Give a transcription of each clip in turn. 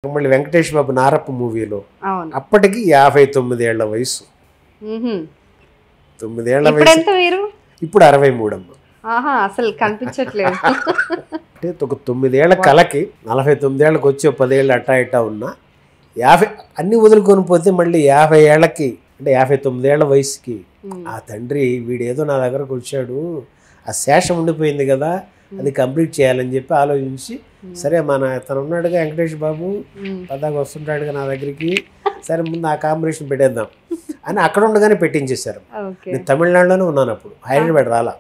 మళ్ళీ వెంకటేష్ బాబు నారప్ప మూవీలో అవును. అప్పటికి 59 ఏళ్ల వయసు. 9 ఏళ్ల వయసు. ఇప్పుడెంత మీరు? ఇప్పుడు 63 అమ్మ. ఆహా, అసలు కనిపించట్లేదు. అంటే ఒక 9 ఏళ్ల కలకి 49 ఏళ్ళకి వచ్చి 10 ఏళ్ళు అట్టా ఇట్టా ఉన్నా 50 అన్ని వదులుకొని పోతే మళ్ళీ 50 ఏళ్ళకి అంటే 59 ఏళ్ల వయసుకి ఆ తండ్రి వీడేదో నా దగ్గరకు వచ్చాడు, ఆ శేషం ఉండిపోయింది కదా, అది కంప్లీట్ చేయాలని చెప్పి ఆలోచించి, సరే మన తను ఉన్నాడుగా వెంకటేష్ బాబు పదాగా వస్తుంటాడుగా నా దగ్గరికి, సరే ముందు ఆ కాంబినేషన్ పెట్టేద్దాం అని అక్కడ ఉండగానే పెట్టించేశారు. నేను తమిళనాడులోనే ఉన్నాను అప్పుడు, హైదరాబాద్ రాలా.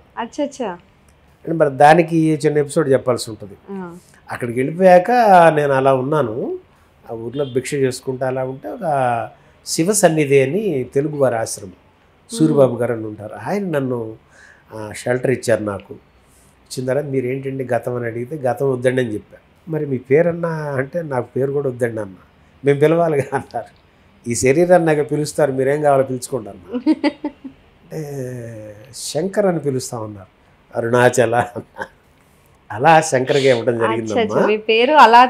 అంటే మరి దానికి చిన్న ఎపిసోడ్ చెప్పాల్సి ఉంటుంది. అక్కడికి వెళ్ళిపోయాక నేను అలా ఉన్నాను, ఆ ఊర్లో భిక్ష చేసుకుంటూ అలా ఉంటే ఒక శివ సన్నిధి అని తెలుగు వారి ఆశ్రమం, సూర్యబాబు గారు అని ఉంటారు, ఆయన నన్ను షెల్టర్ ఇచ్చారు. నాకు ఇచ్చిన తర్వాత మీరు ఏంటండి గతం అని అడిగితే గతం వద్దండి అని చెప్పాను. మరి మీ పేరన్నా అంటే నాకు పేరు కూడా వద్దండి అన్న, మేము పిలవాలిగా అన్నారు. ఈ శరీరాన్ని నాకు పిలుస్తారు, మీరేం కావాలో పిలుచుకోండి అన్న. అంటే శంకర్ అని పిలుస్తామన్నారు, అరుణాచల అలా శంకర్గా ఇవ్వడం జరిగిందమ్మా. మీ పేరు అలా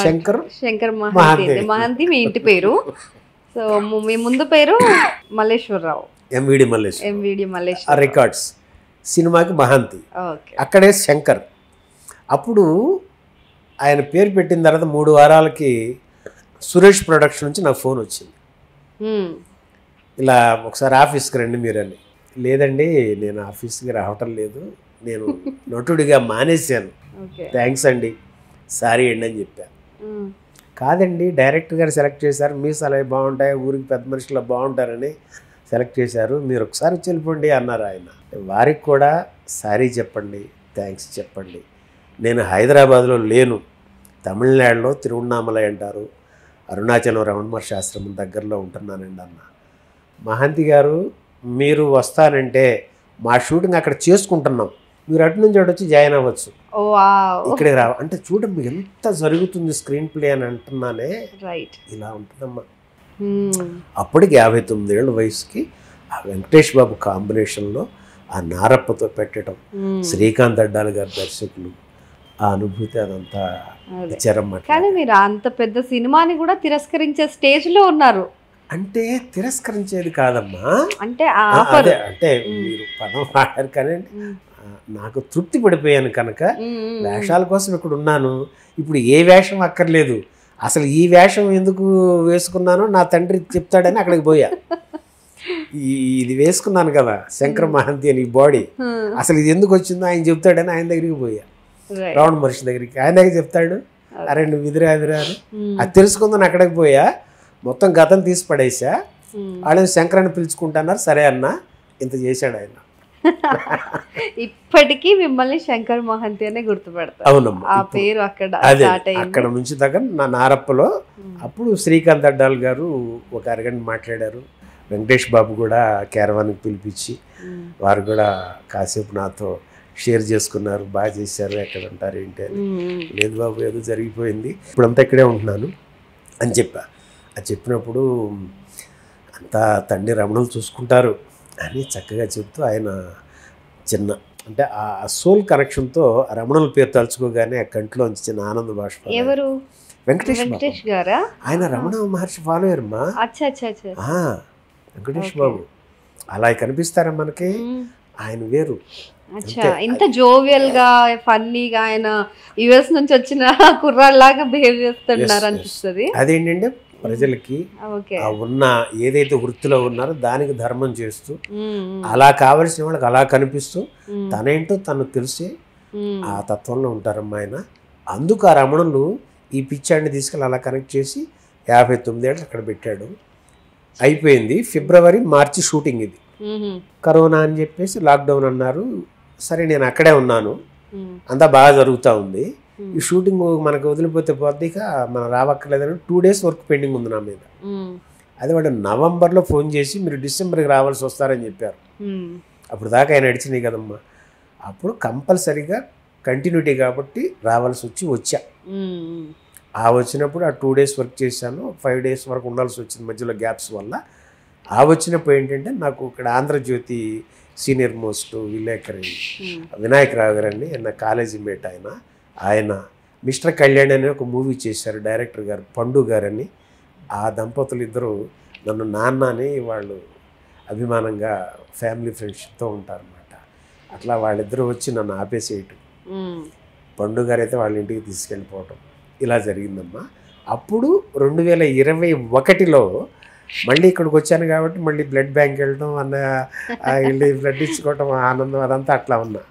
శంకర్ మహంతి మీ ఇంటి పేరు. సో మీ ముందు పేరు మల్లేశ్వరరావు, ఎంవిడి మల్లేశ్వర. రికార్డ్స్ సినిమాకి మహంతి, అక్కడే శంకర్. అప్పుడు ఆయన పేరు పెట్టిన తర్వాత 3 వారాలకి సురేష్ ప్రొడక్షన్ నుంచి నాకు ఫోన్ వచ్చింది, ఇలా ఒకసారి ఆఫీస్కి రండి మీరని. లేదండి నేను ఆఫీస్కి రావటం లేదు, నేను నటుడిగా మానేశాను, థ్యాంక్స్ అండి, సారీ అండి అని చెప్పాను. కాదండి డైరెక్టర్ గారు సెలెక్ట్ చేశారు, మీ సలహా బాగుంటాయి, ఊరికి పెద్ద మనుషులు బాగుంటారని సెలెక్ట్ చేశారు, మీరు ఒకసారి చెల్లిపోండి అన్నారు ఆయన. వారికి కూడా సారీ చెప్పండి, థ్యాంక్స్ చెప్పండి, నేను హైదరాబాద్లో లేను, తమిళనాడులో తిరువన్నామలై అంటారు, అరుణాచలం రమణ మహర్షి ఆశ్రమం దగ్గరలో ఉంటున్నానండి అన్న. మహంతి గారు మీరు వస్తానంటే మా షూటింగ్ అక్కడ చేసుకుంటున్నాం, మీరు అటు నుంచి అటు వచ్చి జాయిన్ అవ్వచ్చు, ఇక్కడికి రావు అంటే చూడమ్మా ఎంత జరుగుతుంది స్క్రీన్ ప్లే అని అంటున్నానే, ఇలా ఉంటుందమ్మా. అప్పటికి 59 ఏళ్ళ వయసుకి ఆ వెంకటేష్ బాబు కాంబినేషన్లో ఆ నారప్పతో పెట్టడం, శ్రీకాంత్ అడ్డాల గారి దర్శకులు, ఆ అనుభూతి అదంతా ఇచ్చారన్నమాట. కానీ మీరు అంత పెద్ద సినిమాని కూడా తిరస్కరించే స్టేజ్లో ఉన్నారు. అంటే తిరస్కరించేది కాదమ్మా, అంటే అంటే మీరు పదం వాడారు కానీ నాకు తృప్తి పడిపోయాను కనుక వేషాల కోసం ఇక్కడ ఉన్నాను. ఇప్పుడు ఏ వేషం అక్కర్లేదు, అసలు ఈ వేషం ఎందుకు వేసుకున్నానో నా తండ్రి చెప్తాడని అక్కడికి పోయా. ఇది వేసుకున్నాను కదా శంకర మహంతి అని బాడీ, అసలు ఇది ఎందుకు వచ్చిందో ఆయన చెప్తాడని ఆయన దగ్గరికి పోయా, రమణ మహర్షి దగ్గరికి. ఆయన దగ్గర చెప్తాడు, అరే నువ్వు ఇదిరా అని అది తెలుసుకుందని అక్కడికి పోయా. మొత్తం గతం తీసి పడేసా, వాళ్ళని శంకరాన్ని పిలుచుకుంటున్నారు, సరే అన్న ఇంత చేశాడు ఆయన. ఇప్పటికీ మిమ్మల్ని శంకర్ మహంతి అనే గుర్తుపెడతారు. అవునమ్మా, ఆ పేరు అక్కడ అక్కడ నుంచి దగ్గర నా నారప్పలో. అప్పుడు శ్రీకాంత్ అడ్డాల్ గారు ఒక అరగంట మాట్లాడారు, వెంకటేష్ బాబు కూడా క్యారవాన్కి పిలిపించి వారు కూడా కాసేపు నాతో షేర్ చేసుకున్నారు, బాగా చేశారు, ఎక్కడ ఉంటారు ఏంటి అని. లేదు బాబు ఏదో జరిగిపోయింది, ఇప్పుడంతా ఇక్కడే ఉంటున్నాను అని చెప్పా. అది చెప్పినప్పుడు అంతా తండ్రి రమణలు చూసుకుంటారు అని చక్కగా చెప్తూ ఆయన చిన్న అంటే ఆ సోల్ కనెక్షన్తో రమణుల పేరు తలుచుకోగానే ఆ కంటిలోంచి చిన్న ఆనంద భాష. ఎవరు? వెంకటేష్ గారా? ఆయన రమణ మహర్షి ఫాలోయర్ మా. వెంకటేష్ బాబు అలా కనిపిస్తారా మనకి, ఆయన వేరు. ఇంత జోవియల్ గా ఫన్నీగా ఆయన యుఎస్ నుంచి వచ్చిన కుర్రాళ్ళలాగా బిహేవ్ చేస్తున్నారు అనిపిస్తుంది. అదేంటంటే ప్రజలకి ఉన్న ఏదైతే వృత్తిలో ఉన్నారో దానికి ధర్మం చేస్తూ అలా కావలసిన వాళ్ళకి అలా కనిపిస్తూ తనేంటో తను తెలిసి ఆ తత్వంలో ఉంటారమ్మా ఆయన. అందుకు ఆ రమణులు ఈ పిచ్చాడిని తీసుకెళ్ళి అలా కనెక్ట్ చేసి 59 ఏళ్ళు అక్కడ పెట్టాడు. అయిపోయింది ఫిబ్రవరి మార్చి షూటింగ్. ఇది కరోనా అని చెప్పేసి లాక్డౌన్ అన్నారు. సరే నేను అక్కడే ఉన్నాను, అంతా బాగా జరుగుతూ ఉంది. ఈ షూటింగ్ మనకు వదిలిపోతే పోద్దిక మనం రావక్కర్లేదని 2 days వర్క్ పెండింగ్ ఉంది నా మీద. అది వాడు నవంబర్లో ఫోన్ చేసి మీరు డిసెంబర్కి రావాల్సి వస్తారని చెప్పారు. అప్పుడు దాకా ఆయన నడిచినాయి కదమ్మా. అప్పుడు కంపల్సరీగా కంటిన్యూటీ కాబట్టి రావాల్సి వచ్చా. ఆ వచ్చినప్పుడు ఆ 2 days వర్క్ చేశాను, 5 days వరకు ఉండాల్సి వచ్చింది మధ్యలో గ్యాప్స్ వల్ల. ఆ వచ్చినప్పుడు ఏంటంటే నాకు ఇక్కడ ఆంధ్రజ్యోతి సీనియర్ మోస్ట్ విలేకరి వినాయకరావు గారండి, నా కాలేజీ మేట్ ఆయన మిస్టర్ కళ్యాణ్ అని ఒక మూవీ చేశారు డైరెక్టర్ గారు పండు గారని. ఆ దంపతులు ఇద్దరు నన్ను నాన్న అని వాళ్ళు అభిమానంగా ఫ్యామిలీ ఫ్రెండ్షిప్తో ఉంటారన్నమాట. అట్లా వాళ్ళిద్దరూ వచ్చి నన్ను ఆపేసేయటం, పండు గారు అయితే వాళ్ళ ఇంటికి తీసుకెళ్ళిపోవటం ఇలా జరిగిందమ్మా. అప్పుడు 2021లో మళ్ళీ ఇక్కడికి వచ్చాను కాబట్టి మళ్ళీ బ్లడ్ బ్యాంక్ వెళ్ళడం వెళ్ళి బ్లడ్ ఇచ్చుకోవటం ఆనందం అదంతా అట్లా ఉన్నా.